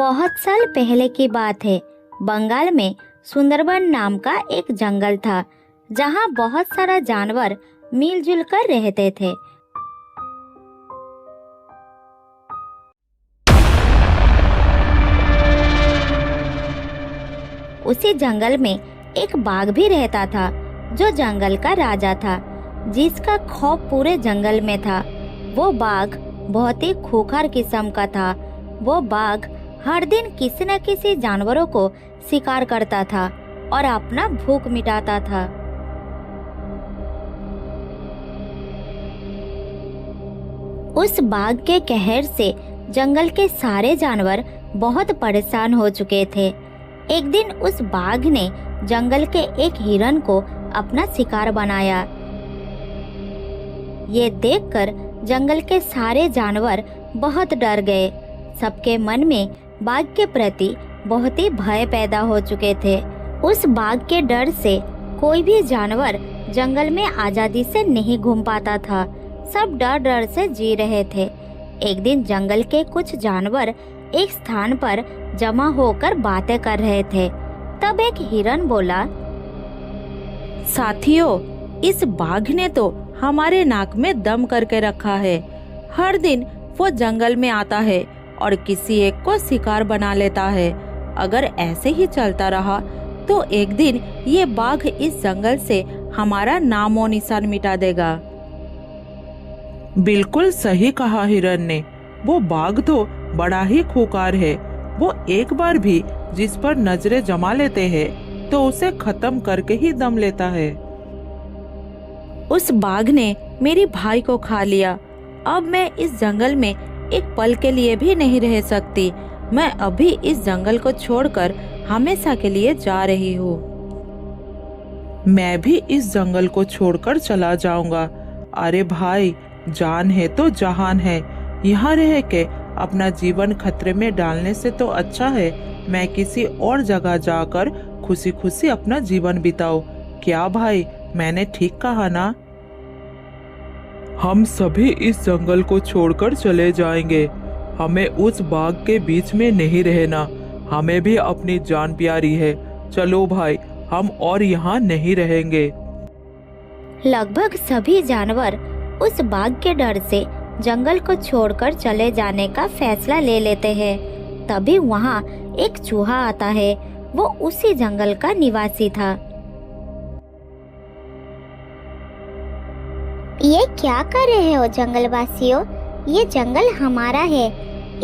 बहुत साल पहले की बात है। बंगाल में सुंदरबन नाम का एक जंगल था, जहाँ बहुत सारा जानवर मिलजुल कर रहते थे। उसी जंगल में एक बाघ भी रहता था, जो जंगल का राजा था, जिसका खौफ पूरे जंगल में था। वो बाघ बहुत ही खूंखार किस्म का था। वो बाघ हर दिन किसी न किसी जानवरों को शिकार करता था और अपना भूख मिटाता था। उस बाघ के कहर से जंगल के सारे जानवर बहुत परेशान हो चुके थे। एक दिन उस बाघ ने जंगल के एक हिरन को अपना शिकार बनाया। ये देखकर जंगल के सारे जानवर बहुत डर गए। सबके मन में बाघ के प्रति बहुत ही भय पैदा हो चुके थे। उस बाघ के डर से कोई भी जानवर जंगल में आजादी से नहीं घूम पाता था। सब डर डर से जी रहे थे। एक दिन जंगल के कुछ जानवर एक स्थान पर जमा होकर बातें कर रहे थे। तब एक हिरन बोला, साथियों, इस बाघ ने तो हमारे नाक में दम करके रखा है। हर दिन वो जंगल में आता है और किसी एक को शिकार बना लेता है। अगर ऐसे ही चलता रहा तो एक दिन ये बाघ इस जंगल से हमारा नामो निशान मिटा देगा। बिल्कुल सही कहा हिरन ने। वो बाघ तो बड़ा ही खूंखार है। वो एक बार भी जिस पर नजरें जमा लेते हैं तो उसे खत्म करके ही दम लेता है। उस बाघ ने मेरी भाई को खा लिया। अब मैं इस जंगल में एक पल के लिए भी नहीं रह सकती। मैं अभी इस जंगल को छोड़कर हमेशा के लिए जा रही हूँ। मैं भी इस जंगल को छोड़कर चला जाऊंगा। अरे भाई, जान है तो जहान है। यहाँ रह के अपना जीवन खतरे में डालने से तो अच्छा है मैं किसी और जगह जाकर खुशी खुशी अपना जीवन बिताऊं। क्या भाई, मैंने ठीक कहा ना? हम सभी इस जंगल को छोड़कर चले जाएंगे। हमें उस बाघ के बीच में नहीं रहना। हमें भी अपनी जान प्यारी है। चलो भाई, हम और यहाँ नहीं रहेंगे। लगभग सभी जानवर उस बाघ के डर से जंगल को छोड़कर चले जाने का फैसला ले लेते हैं। तभी वहाँ एक चूहा आता है। वो उसी जंगल का निवासी था। ये क्या कर रहे हो जंगलवासियों? ये जंगल हमारा है।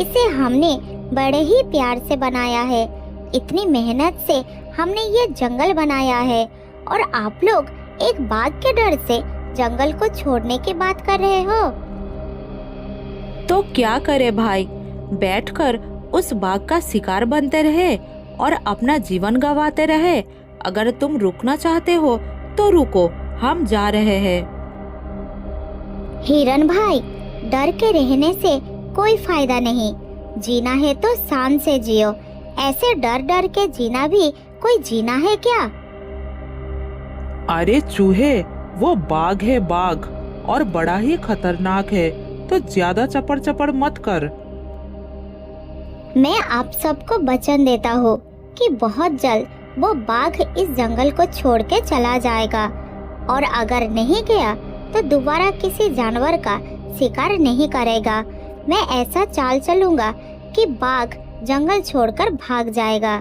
इसे हमने बड़े ही प्यार से बनाया है। इतनी मेहनत से हमने ये जंगल बनाया है और आप लोग एक बाघ के डर से जंगल को छोड़ने की बात कर रहे हो। तो क्या करे भाई, बैठकर उस बाघ का शिकार बनते रहे और अपना जीवन गंवाते रहे। अगर तुम रुकना चाहते हो तो रुको, हम जा रहे हैं। हिरन भाई, डर के रहने से कोई फायदा नहीं। जीना है तो शान से जियो। ऐसे डर डर के जीना भी कोई जीना है क्या? अरे चूहे, वो बाघ है बाघ, और बड़ा ही खतरनाक है। तो ज्यादा चपड़ चपड़ मत कर। मैं आप सबको वचन देता हूँ कि बहुत जल्द वो बाघ इस जंगल को छोड़ के चला जाएगा। और अगर नहीं गया तो दोबारा किसी जानवर का शिकार नहीं करेगा। मैं ऐसा चाल चलूंगा कि बाघ जंगल छोड़कर भाग जाएगा।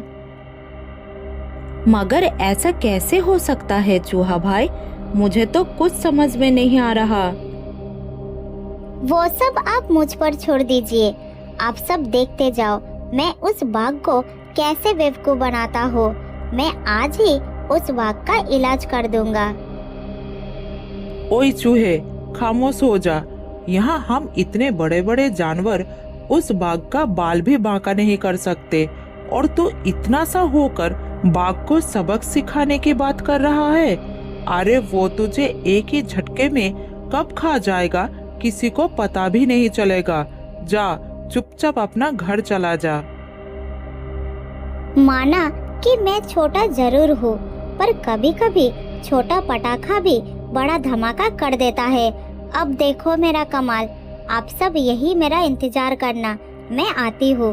मगर ऐसा कैसे हो सकता है चूहा भाई? मुझे तो कुछ समझ में नहीं आ रहा। वो सब आप मुझ पर छोड़ दीजिए। आप सब देखते जाओ मैं उस बाघ को कैसे बेवकूफ बनाता हूँ। मैं आज ही उस बाघ का इलाज कर दूंगा। ओए चूहे, खामोश हो जा। यहाँ हम इतने बड़े बड़े जानवर उस बाघ का बाल भी बांका नहीं कर सकते, और तो इतना सा होकर बाघ को सबक सिखाने की बात कर रहा है। अरे वो तुझे एक ही झटके में कब खा जाएगा किसी को पता भी नहीं चलेगा। जा, चुपचाप अपना घर चला जा। माना कि मैं छोटा जरूर हूँ, पर कभी कभी छोटा पटाखा भी बड़ा धमाका कर देता है। अब देखो मेरा कमाल। आप सब यही मेरा इंतजार करना, मैं आती हूँ।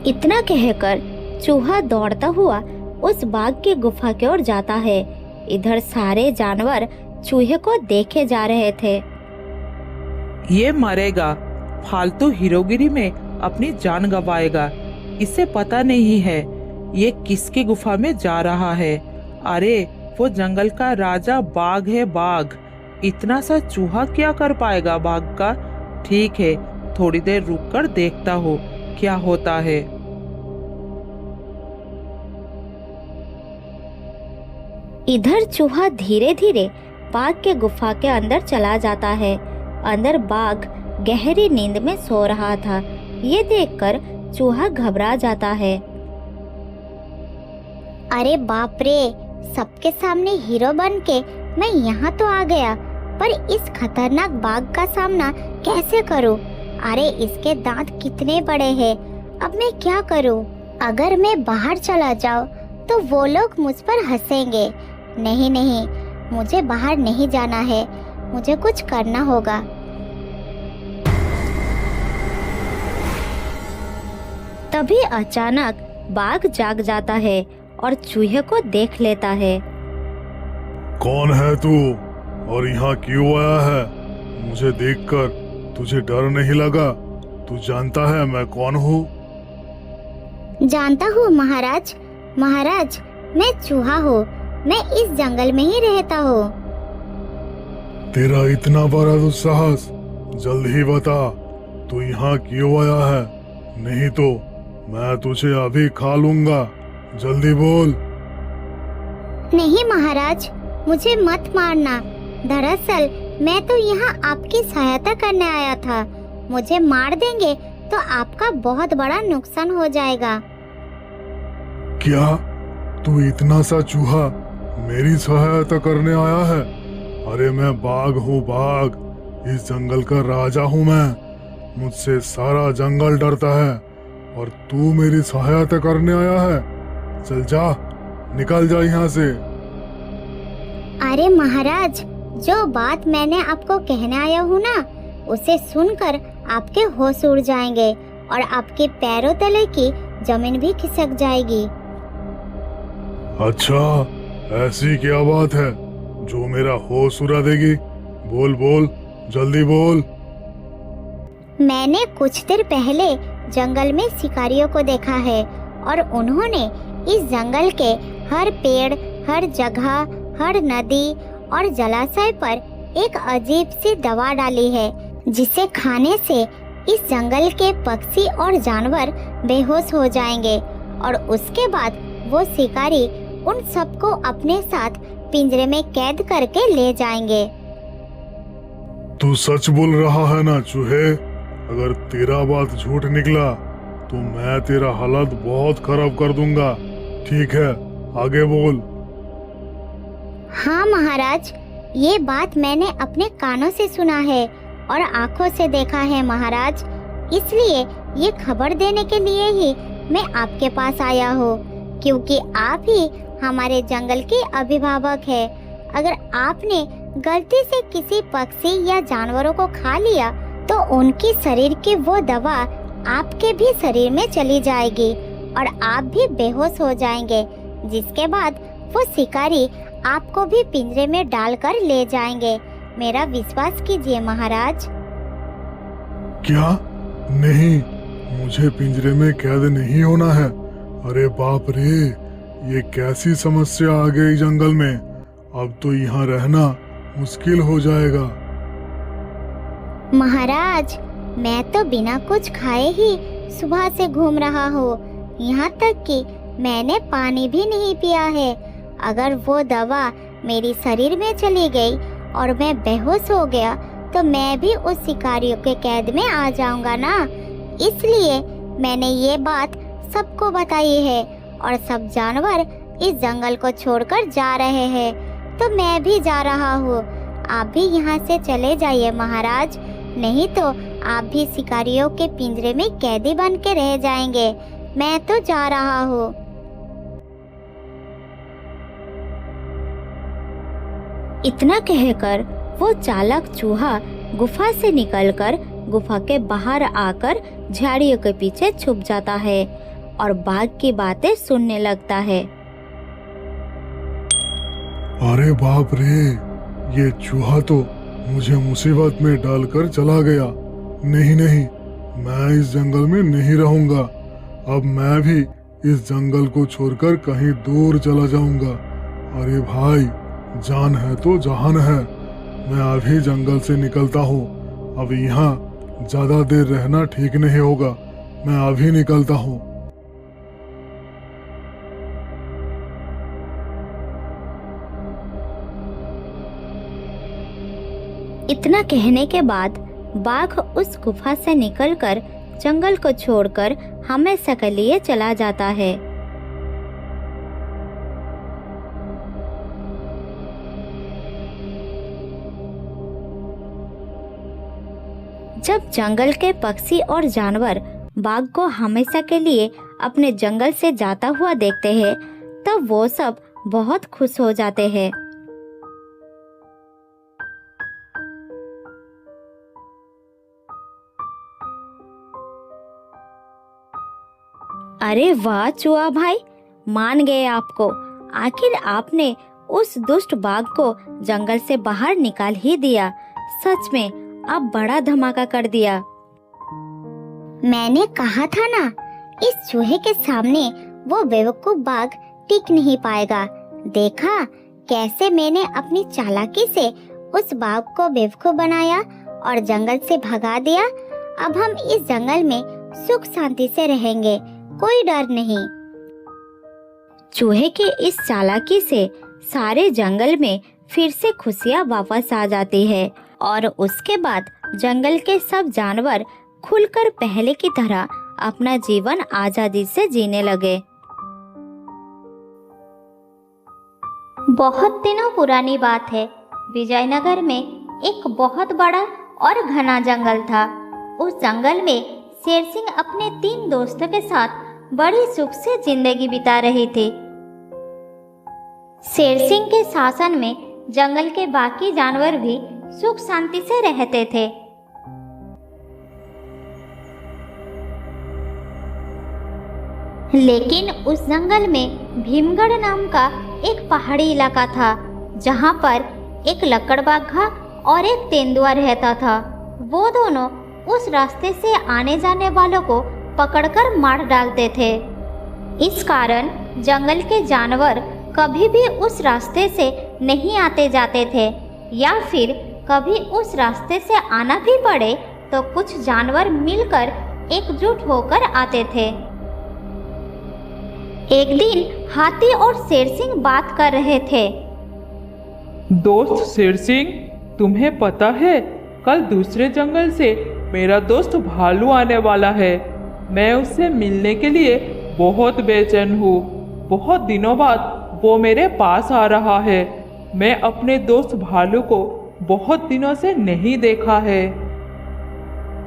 इतना कहकर चूहा दौड़ता हुआ उस बाघ की गुफा की ओर जाता है। इधर सारे जानवर चूहे को देखे जा रहे थे। ये मरेगा, फालतू हीरोगिरी में अपनी जान गंवाएगा। इसे पता नहीं है ये किसकी गुफा में जा रहा है। अरे वो जंगल का राजा बाघ है, बाघ। इतना सा चूहा क्या कर पाएगा बाघ का। ठीक है, थोड़ी देर रुककर देखता हूँ क्या होता है। इधर चूहा धीरे धीरे बाघ के गुफा के अंदर चला जाता है। अंदर बाघ गहरी नींद में सो रहा था। ये देखकर चूहा घबरा जाता है। अरे बाप रे, सबके सामने हीरो बन के मैं यहाँ तो आ गया, पर इस खतरनाक बाघ का सामना कैसे करूँ? अरे इसके दांत कितने बड़े हैं, अब मैं क्या करूँ? अगर मैं बाहर चला जाऊँ तो वो लोग मुझ पर हंसेंगे। नहीं नहीं, मुझे बाहर नहीं जाना है, मुझे कुछ करना होगा। तभी अचानक बाघ जाग जाता है और चूहे को देख लेता है। कौन है तू और यहाँ क्यों आया है? मुझे देखकर तुझे डर नहीं लगा? तू जानता है मैं कौन हूँ? जानता हूँ महाराज। महाराज, मैं चूहा हूँ, मैं इस जंगल में ही रहता हूँ। तेरा इतना बड़ा दुस्साहस, जल्द ही बता तू यहाँ क्यों आया है, नहीं तो मैं तुझे अभी खा लूंगा। जल्दी बोल। नहीं महाराज, मुझे मत मारना। दरअसल मैं तो यहाँ आपकी सहायता करने आया था। मुझे मार देंगे तो आपका बहुत बड़ा नुकसान हो जाएगा। क्या तू इतना सा चूहा मेरी सहायता करने आया है? अरे मैं बाघ हूँ, बाघ। इस जंगल का राजा हूँ मैं। मुझसे सारा जंगल डरता है और तू मेरी सहायता करने आया है? चल जा, निकल जा यहाँ से। अरे महाराज, जो बात मैंने आपको कहने आया हूँ ना, उसे सुनकर आपके होश उड़ जाएंगे और आपके पैरों तले की जमीन भी खिसक जाएगी। अच्छा, ऐसी क्या बात है जो मेरा होश उड़ा देगी? बोल बोल, जल्दी बोल। मैंने कुछ देर पहले जंगल में शिकारियों को देखा है और उन्होंने इस जंगल के हर पेड़, हर जगह, हर नदी और जलाशय पर एक अजीब सी दवा डाली है, जिसे खाने से इस जंगल के पक्षी और जानवर बेहोश हो जाएंगे और उसके बाद वो शिकारी उन सबको अपने साथ पिंजरे में कैद करके ले जाएंगे। तू सच बोल रहा है ना चूहे? अगर तेरा बात झूठ निकला तो मैं तेरा हालत बहुत खराब कर दूंगा। ठीक है, आगे बोल। हाँ महाराज, ये बात मैंने अपने कानों से सुना है और आंखों से देखा है महाराज। इसलिए ये खबर देने के लिए ही मैं आपके पास आया हूँ, क्योंकि आप ही हमारे जंगल के अभिभावक हैं। अगर आपने गलती से किसी पक्षी या जानवरों को खा लिया तो उनकी शरीर की वो दवा आपके भी शरीर में चली जाएगी और आप भी बेहोश हो जाएंगे, जिसके बाद वो शिकारी आपको भी पिंजरे में डालकर ले जाएंगे। मेरा विश्वास कीजिए महाराज। क्या? नहीं, मुझे पिंजरे में कैद नहीं होना है। अरे बाप रे, ये कैसी समस्या आ गई जंगल में। अब तो यहाँ रहना मुश्किल हो जाएगा। महाराज, मैं तो बिना कुछ खाए ही सुबह से घूम रहा हूँ। यहाँ तक कि मैंने पानी भी नहीं पिया है। अगर वो दवा मेरी शरीर में चली गई और मैं बेहोश हो गया तो मैं भी उस शिकारियों के कैद में आ जाऊंगा ना। इसलिए मैंने ये बात सबको बताई है और सब जानवर इस जंगल को छोड़कर जा रहे हैं, तो मैं भी जा रहा हूँ। आप भी यहाँ से चले जाइए महाराज, नहीं तो आप भी शिकारियों के पिंजरे में कैदी बन के रह जाएंगे। मैं तो जा रहा हूँ। इतना कहकर वो चालाक चूहा गुफा से निकलकर गुफा के बाहर आकर झाड़ियों के पीछे छुप जाता है और बाघ की बातें सुनने लगता है। अरे बाप रे, ये चूहा तो मुझे मुसीबत में डालकर चला गया। नहीं नहीं, मैं इस जंगल में नहीं रहूंगा। अब मैं भी इस जंगल को छोड़कर कहीं दूर चला जाऊंगा। अरे भाई, जान है तो जहान है। मैं अभी जंगल से निकलता हूँ। अब यहाँ ज्यादा देर रहना ठीक नहीं होगा। मैं अभी निकलता हूँ। इतना कहने के बाद बाघ उस गुफा से निकलकर जंगल को छोड़कर हमेशा के लिए चला जाता है। जब जंगल के पक्षी और जानवर बाघ को हमेशा के लिए अपने जंगल से जाता हुआ देखते हैं, तब वो सब बहुत खुश हो जाते हैं। अरे वाह चूहा भाई, मान गए आपको। आखिर आपने उस दुष्ट बाघ को जंगल से बाहर निकाल ही दिया। सच में आप बड़ा धमाका कर दिया। मैंने कहा था ना, इस चूहे के सामने वो बेवकूफ बाघ टिक नहीं पाएगा। देखा कैसे मैंने अपनी चालाकी से उस बाघ को बेवकूफ बनाया और जंगल से भगा दिया। अब हम इस जंगल में सुख शांति से रहेंगे, कोई डर नहीं। चूहे के इस चालाकी से सारे जंगल में फिर से खुशियाँ वापस आ जाती है और उसके बाद जंगल के सब जानवर खुलकर पहले की तरह अपना जीवन आजादी से जीने लगे। बहुत दिनों पुरानी बात है। विजयनगर में एक बहुत बड़ा और घना जंगल था। उस जंगल में शेर सिंह अपने 3 दोस्तों के साथ बड़ी सुख से जिंदगी बिता रही थी। शेर सिंह के शासन में जंगल के बाकी जानवर भी सुख शांति से रहते थे। लेकिन उस जंगल में भीमगढ़ नाम का एक पहाड़ी इलाका था, जहां पर एक लकड़बाघा और एक तेंदुआ रहता था। वो दोनों उस रास्ते से आने जाने वालों को पकड़कर मार डालते थे। इस कारण जंगल के जानवर कभी भी उस रास्ते से नहीं आते जाते थे, या फिर कभी उस रास्ते से आना भी पड़े तो कुछ जानवर मिलकर एकजुट होकर आते थे। एक दिन हाथी और शेर सिंह बात कर रहे थे। दोस्त शेर सिंह, तुम्हें पता है कल दूसरे जंगल से मेरा दोस्त भालू आने वाला है। मैं उससे मिलने के लिए बहुत बेचैन हूँ। बहुत दिनों बाद वो मेरे पास आ रहा है। मैं अपने दोस्त भालू को बहुत दिनों से नहीं देखा है।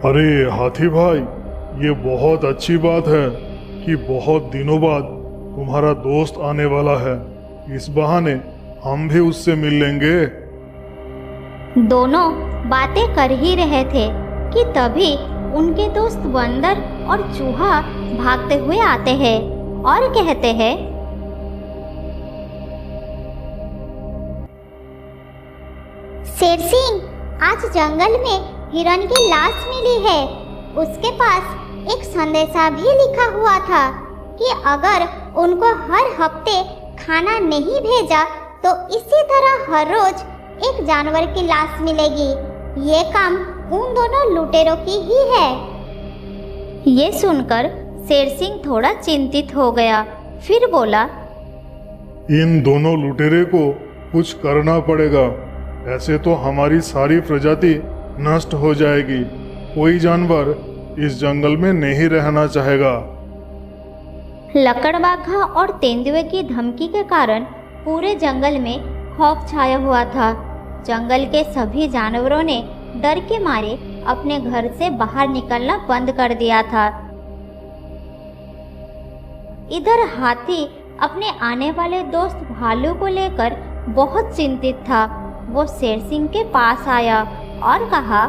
अरे हाथी भाई, ये बहुत अच्छी बात है कि बहुत दिनों बाद तुम्हारा दोस्त आने वाला है। इस बहाने हम भी उससे मिल लेंगे। दोनों बातें कर ही रहे थे कि तभी उनके दोस्त बंदर और चूहा भागते हुए आते हैं और कहते हैं, शेर सिंह, आज जंगल में हिरण की लाश मिली है। उसके पास एक संदेशा भी लिखा हुआ था कि अगर उनको हर हफ्ते खाना नहीं भेजा तो इसी तरह हर रोज एक जानवर की लाश मिलेगी। ये काम उन दोनों लुटेरों की ही है। ये सुनकर शेर सिंह थोड़ा चिंतित हो गया। फिर बोला, इन दोनों लुटेरे को कुछ करना पड़ेगा। ऐसे तो हमारी सारी प्रजाति नष्ट हो जाएगी। कोई जानवर इस जंगल में नहीं रहना चाहेगा। लकड़बाघा और तेंदुए की धमकी के कारण पूरे जंगल में खौफ छाया हुआ था। जंगल के सभी जानवरों ने डर के मारे अपने घर से बाहर निकलना बंद कर दिया था। इधर हाथी अपने आने वाले दोस्त भालू को लेकर बहुत चिंतित था। वो शेर सिंह के पास आया और कहा,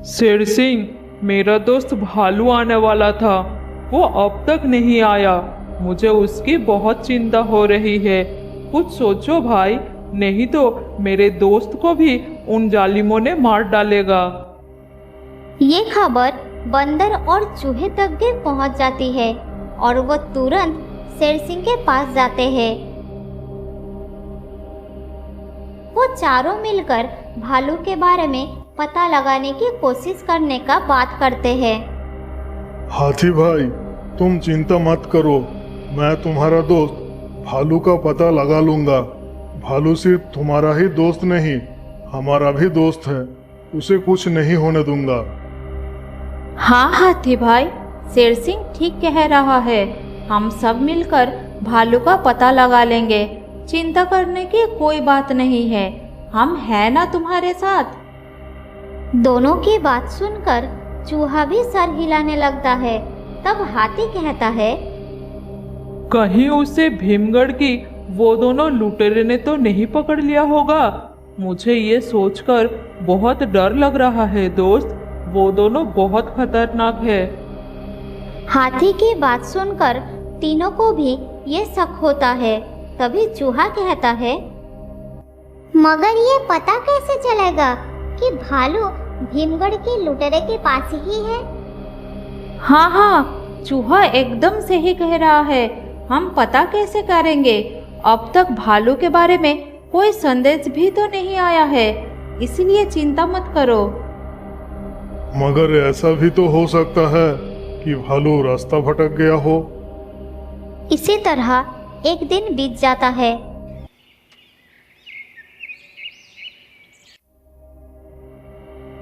शेर सिंह, मेरा दोस्त भालू आने वाला था, वो अब तक नहीं आया। मुझे उसकी बहुत चिंता हो रही है। कुछ सोचो भाई, नहीं तो मेरे दोस्त को भी उन जालिमों ने मार डालेगा। ये खबर बंदर और चूहे तक भी पहुंच जाती है और वो तुरंत शेर सिंह के पास जाते हैं। वो चारों मिलकर भालू के बारे में पता लगाने की कोशिश करने का बात करते हैं। हाथी भाई, तुम चिंता मत करो, मैं तुम्हारा दोस्त भालू का पता लगा लूंगा। भालू सिर्फ तुम्हारा ही दोस्त नहीं, हमारा भी दोस्त है, उसे कुछ नहीं होने दूंगा। हाँ हाथी भाई, शेर सिंह ठीक कह रहा है। हम सब मिलकर भालू का पता लगा लेंगे। चिंता करने की कोई बात नहीं है, हम हैं ना तुम्हारे साथ। दोनों की बात सुनकर चूहा भी सर हिलाने लगता है। तब हाथी कहता है, कहीं उसे भीमगढ़ की वो दोनों लुटेरे ने तो नहीं पकड़ लिया होगा। मुझे ये सोचकर बहुत डर लग रहा है दोस्त, वो दोनों बहुत खतरनाक है। हाथी की बात सुनकर तीनों को भी ये शक होता है। तभी चूहा कहता है, मगर ये पता कैसे चलेगा कि भालू भीमगढ़ के लुटेरे के पास ही है? हाँ हाँ, चूहा एकदम सही कह रहा है। हम पता कैसे करेंगे? अब तक भालू के बारे में कोई संदेश भी तो नहीं आया है, इसलिए चिंता मत करो। मगर ऐसा भी तो हो सकता है कि भालू रास्ता भटक गया हो। इसी तरह एक दिन बीत जाता है।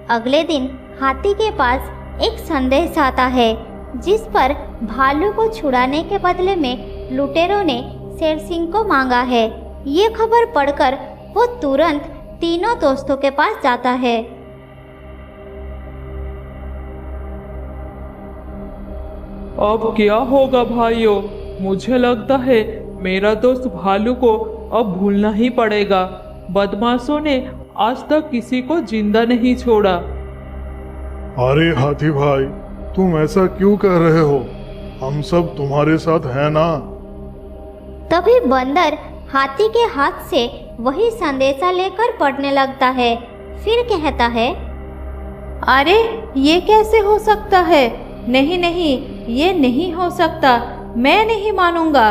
अगले दिन हाथी के पास एक संदेश आता है, जिस पर भालू को छुड़ाने के बदले में लुटेरों ने शेर सिंह को मांगा है। ये खबर पढ़कर वो तुरंत तीनों दोस्तों के पास जाता है। अब क्या होगा भाइयों? मुझे लगता है मेरा दोस्त भालू को अब भूलना ही पड़ेगा। बदमाशों ने आज तक किसी को जिंदा नहीं छोड़ा। अरे हाथी भाई, तुम ऐसा क्यों कह रहे हो? हम सब तुम्हारे साथ हैं ना। तभी बंदर हाथी के हाथ से वही संदेशा लेकर पढ़ने लगता है। फिर कहता है, अरे ये कैसे हो सकता है? नहीं नहीं, ये नहीं हो सकता, मैं नहीं मानूंगा।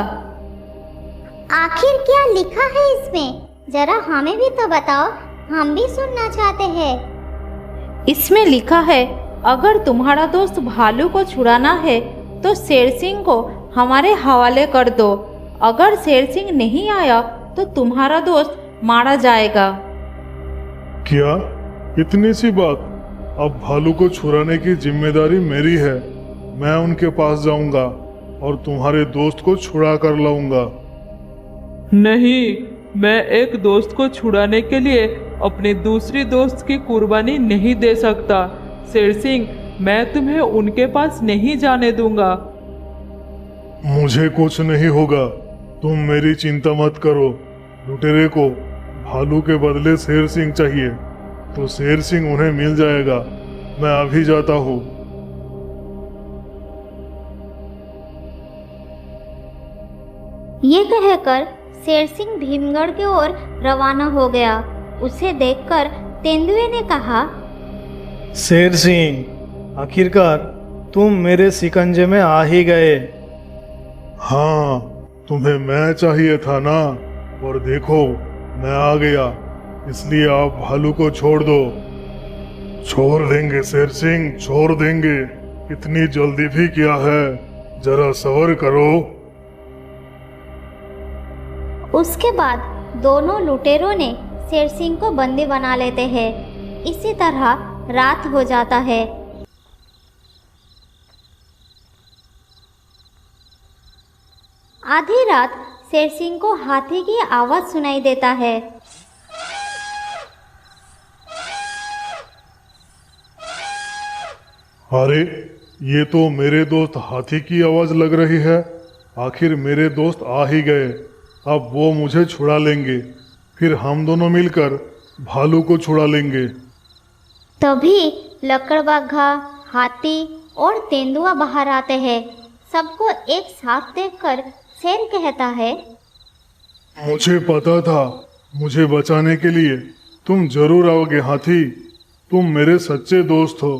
आखिर क्या लिखा है इसमें? जरा हमें भी तो बताओ, हम भी सुनना चाहते हैं। इसमें लिखा है, अगर तुम्हारा दोस्त भालू को छुड़ाना है तो शेर सिंह को हमारे हवाले कर दो। अगर शेर सिंह नहीं आया तो तुम्हारा दोस्त मारा जाएगा। क्या इतनी सी बात? अब भालू को छुड़ाने की जिम्मेदारी मेरी है। मैं उनके पास जाऊंगा और तुम्हारे दोस्त को छुड़ा कर लाऊंगा। नहीं, मैं एक दोस्त को छुड़ाने के लिए अपने दूसरी दोस्त की कुर्बानी नहीं दे सकता। शेर सिंह, मैं तुम्हें उनके पास नहीं जाने दूंगा। मुझे कुछ नहीं होगा, तुम मेरी चिंता मत करो। लुटेरे को भालू के बदले शेर सिंह चाहिए, तो शेर सिंह उन्हें मिल जाएगा। मैं अभी जाता हूँ। ये कहकर शेर सिंह भीमगढ़ की ओर रवाना हो गया। उसे देखकर तेंदुए ने कहा, शेर सिंह, आखिरकार तुम मेरे शिकंजे में आ ही गए। हाँ, तुम्हें मैं चाहिए था ना, और देखो मैं आ गया। इसलिए आप भालू को छोड़ दो। छोड़ देंगे शेर सिंह, छोड़ देंगे। इतनी जल्दी भी क्या है, जरा सब्र करो। उसके बाद दोनों लुटेरों ने शेर सिंह को बंदी बना लेते हैं। इसी तरह रात हो जाता है। आधी रात शेर सिंह को हाथी की आवाज सुनाई देता है। अरे, ये तो मेरे दोस्त हाथी की आवाज लग रही है। आखिर मेरे दोस्त आ ही गए। अब वो मुझे छुड़ा लेंगे, फिर हम दोनों मिलकर भालू को छुड़ा लेंगे। तभी लकड़बग्घा, हाथी और तेंदुआ बाहर आते हैं। सबको एक साथ देखकर शेर कहता है, मुझे पता था मुझे बचाने के लिए तुम जरूर आओगे हाथी। तुम मेरे सच्चे दोस्त हो।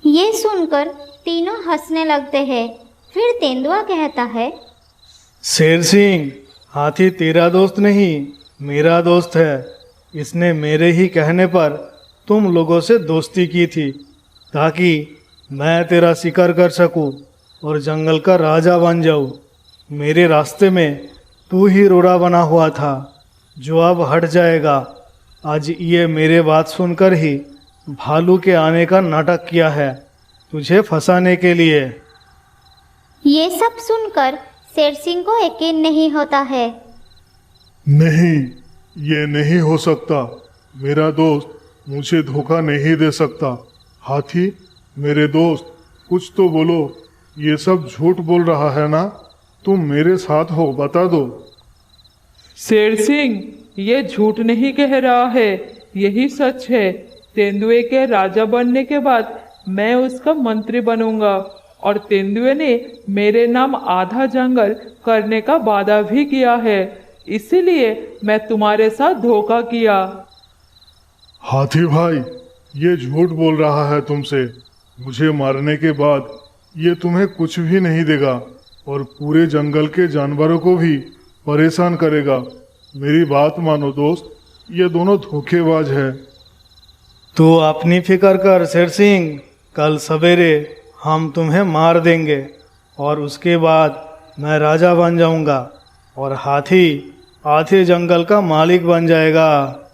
ये सुनकर तीनों हंसने लगते हैं। फिर तेंदुआ कहता है, शेर सिंह, हाथी तेरा दोस्त नहीं, मेरा दोस्त है। इसने मेरे ही कहने पर तुम लोगों से दोस्ती की थी ताकि मैं तेरा शिकार कर सकूं और जंगल का राजा बन जाऊं। मेरे रास्ते में तू ही रोड़ा बना हुआ था जो अब हट जाएगा। आज ये मेरे बात सुनकर ही भालू के आने का नाटक किया है तुझे फंसाने के लिए। ये सब सुनकर शेर सिंह को यकीन नहीं होता है। नहीं, ये नहीं हो सकता। मेरा दोस्त मुझे धोखा नहीं दे सकता। हाथी, मेरे दोस्त, कुछ तो बोलो। ये सब झूठ बोल रहा है ना? तुम मेरे साथ हो, बता दो। शेर सिंह, ये झूठ नहीं कह रहा है, यही सच है। तेंदुए के राजा बनने के बाद मैं उसका मंत्री बनूंगा और तेंदुए ने मेरे नाम आधा जंगल करने का वादा भी किया है, इसीलिए मैं तुम्हारे साथ धोखा किया। हाथी भाई, ये झूठ बोल रहा है तुमसे। मुझे मारने के बाद ये तुम्हें कुछ भी नहीं देगा और पूरे जंगल के जानवरों को भी परेशान करेगा। मेरी बात मानो दोस्त, ये दोनों धोखेबाज है। तू अपनी फिक्र कर शेर सिंह, कल सवेरे हम तुम्हें मार देंगे और उसके बाद मैं राजा बन जाऊंगा और हाथी आधे जंगल का मालिक बन जाएगा।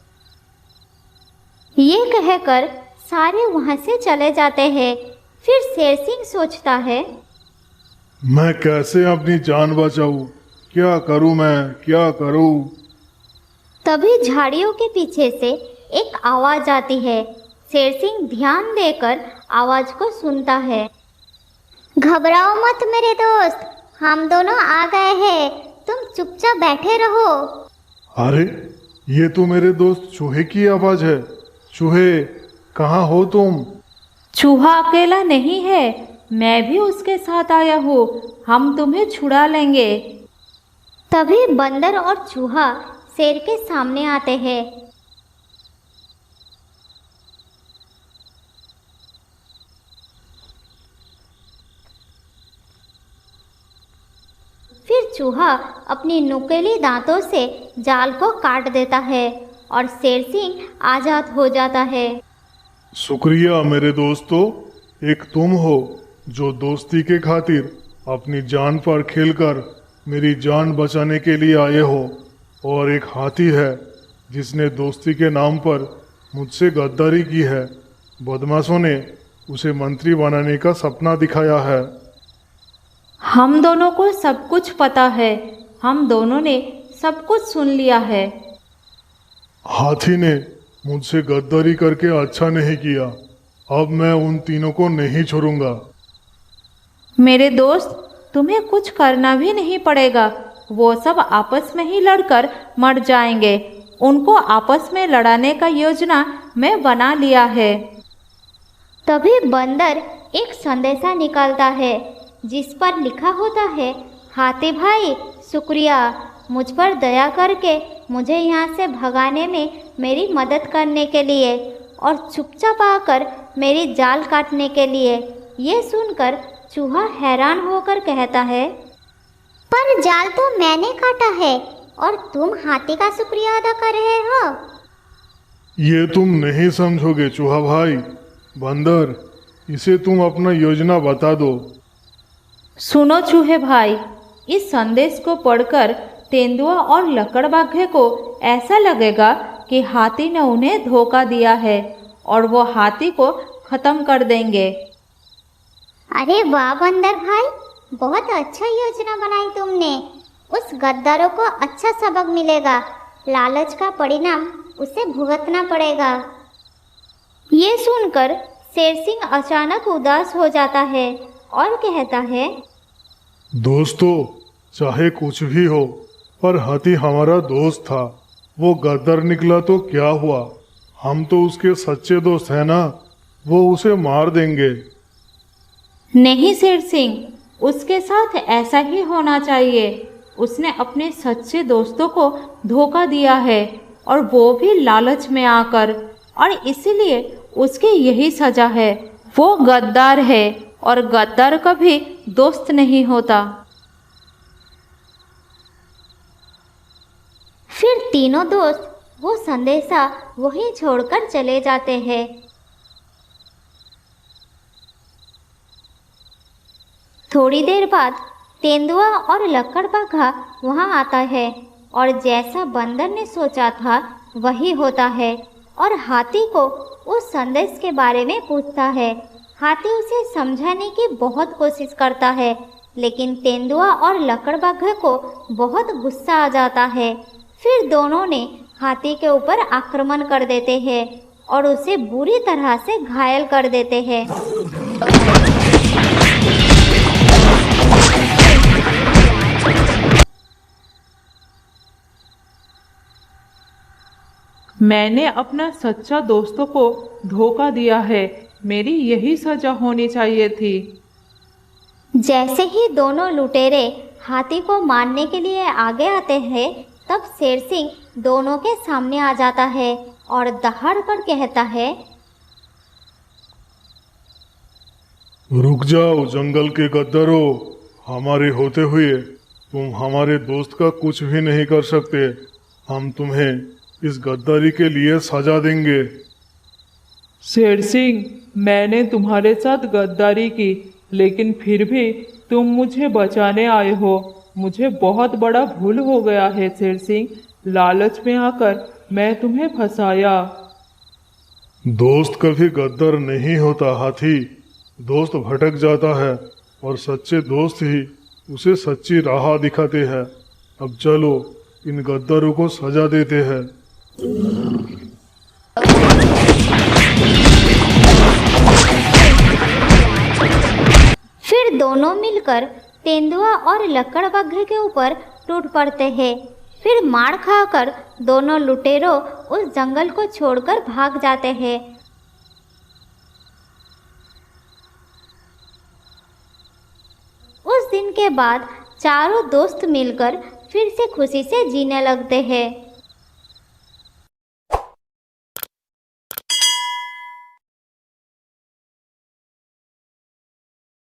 ये कहकर सारे वहाँ से चले जाते हैं। फिर शेर सिंह सोचता है, मैं कैसे अपनी जान बचाऊं? क्या करूं मैं, क्या करूं? तभी झाड़ियों के पीछे से एक आवाज आती है। शेर सिंह ध्यान देकर आवाज को सुनता है। घबराओ मत मेरे दोस्त, हम दोनों आ गए हैं। तुम चुपचाप बैठे रहो। अरे, ये तो मेरे दोस्त चूहे की आवाज है। चूहे, कहाँ हो तुम? चूहा अकेला नहीं है, मैं भी उसके साथ आया हूँ। हम तुम्हें छुड़ा लेंगे। तभी बंदर और चूहा शेर के सामने आते हैं। फिर चूहा अपनी नुकीली दांतों से जाल को काट देता है और शेर सिंह आजाद हो जाता है। शुक्रिया मेरे दोस्तों। एक तुम हो जो दोस्ती के खातिर अपनी जान पर खेलकर मेरी जान बचाने के लिए आए हो, और एक हाथी है जिसने दोस्ती के नाम पर मुझसे गद्दारी की है। बदमाशों ने उसे मंत्री बनाने का सपना दिखाया है। हम दोनों को सब कुछ पता है, हम दोनों ने सब कुछ सुन लिया है। हाथी ने मुझसे गद्दारी करके अच्छा नहीं किया। अब मैं उन तीनों को नहीं छोड़ूंगा। मेरे दोस्त, तुम्हें कुछ करना भी नहीं पड़ेगा। वो सब आपस में ही लड़कर मर जाएंगे। उनको आपस में लड़ाने का योजना मैं बना लिया है। तभी बंदर एक संदेशा निकालता है जिस पर लिखा होता है, हाथी भाई शुक्रिया, मुझ पर दया करके मुझे यहाँ से भगाने में मेरी मदद करने के लिए और चुपचाप आकर मेरी जाल काटने के लिए। ये सुनकर चूहा हैरान होकर कहता है, पर जाल तो मैंने काटा है और तुम हाथी का शुक्रिया अदा कर रहे हो। ये तुम नहीं समझोगे चूहा भाई। बंदर, इसे तुम अपना योजना बता दो। सुनो चूहे भाई, इस संदेश को पढ़कर तेंदुआ और लकड़बग्घे को ऐसा लगेगा कि हाथी ने उन्हें धोखा दिया है और वो हाथी को खत्म कर देंगे। अरे वाह बंदर भाई, बहुत अच्छा योजना बनाई तुमने। उस गद्दारों को अच्छा सबक मिलेगा। लालच का परिणाम उसे भुगतना पड़ेगा। ये सुनकर शेर सिंह अचानक उदास हो जाता है और कहता है, दोस्तों, चाहे कुछ भी हो, पर हाथी हमारा दोस्त था। वो गद्दार निकला तो क्या हुआ? हम तो उसके सच्चे दोस्त हैं ना, वो उसे मार देंगे। नहीं शेर सिंह, उसके साथ ऐसा ही होना चाहिए। उसने अपने सच्चे दोस्तों को धोखा दिया है और वो भी लालच में आकर, और इसीलिए उसकी यही सजा है। वो गद्दार है और गद्दार कभी दोस्त नहीं होता। फिर तीनों दोस्त वो संदेशा वहीं छोड़कर चले जाते हैं। थोड़ी देर बाद तेंदुआ और लकड़बग्घा वहां आता है और जैसा बंदर ने सोचा था वही होता है और हाथी को उस संदेश के बारे में पूछता है। हाथी उसे समझाने की बहुत कोशिश करता है, लेकिन तेंदुआ और लकड़बग्घे को बहुत गुस्सा आ जाता है। फिर दोनों ने हाथी के ऊपर आक्रमण कर देते हैं और उसे बुरी तरह से घायल कर देते हैं। मैंने अपना सच्चा दोस्तों को धोखा दिया है, मेरी यही सजा होनी चाहिए थी। जैसे ही दोनों लुटेरे हाथी को मारने के लिए आगे आते हैं, तब शेर सिंह दोनों के सामने आ जाता है और दहाड़ कर कहता है, रुक जाओ जंगल के गद्दारों, हमारे होते हुए तुम हमारे दोस्त का कुछ भी नहीं कर सकते। हम तुम्हें इस गद्दारी के लिए सजा देंगे। शेर सिंह, मैंने तुम्हारे साथ गद्दारी की, लेकिन फिर भी तुम मुझे बचाने आए हो। मुझे बहुत बड़ा भूल हो गया है शेर सिंह, लालच में आकर मैं तुम्हें फंसाया। दोस्त कभी गद्दार नहीं होता हाथी, दोस्त भटक जाता है और सच्चे दोस्त ही उसे सच्ची राह दिखाते हैं। अब चलो इन गद्दारों को सजा देते हैं। फिर दोनों मिलकर तेंदुआ और लकड़बग्घे के ऊपर टूट पड़ते हैं। फिर मार खाकर दोनों लुटेरों उस जंगल को छोड़कर भाग जाते हैं। उस दिन के बाद चारों दोस्त मिलकर फिर से खुशी से जीने लगते हैं।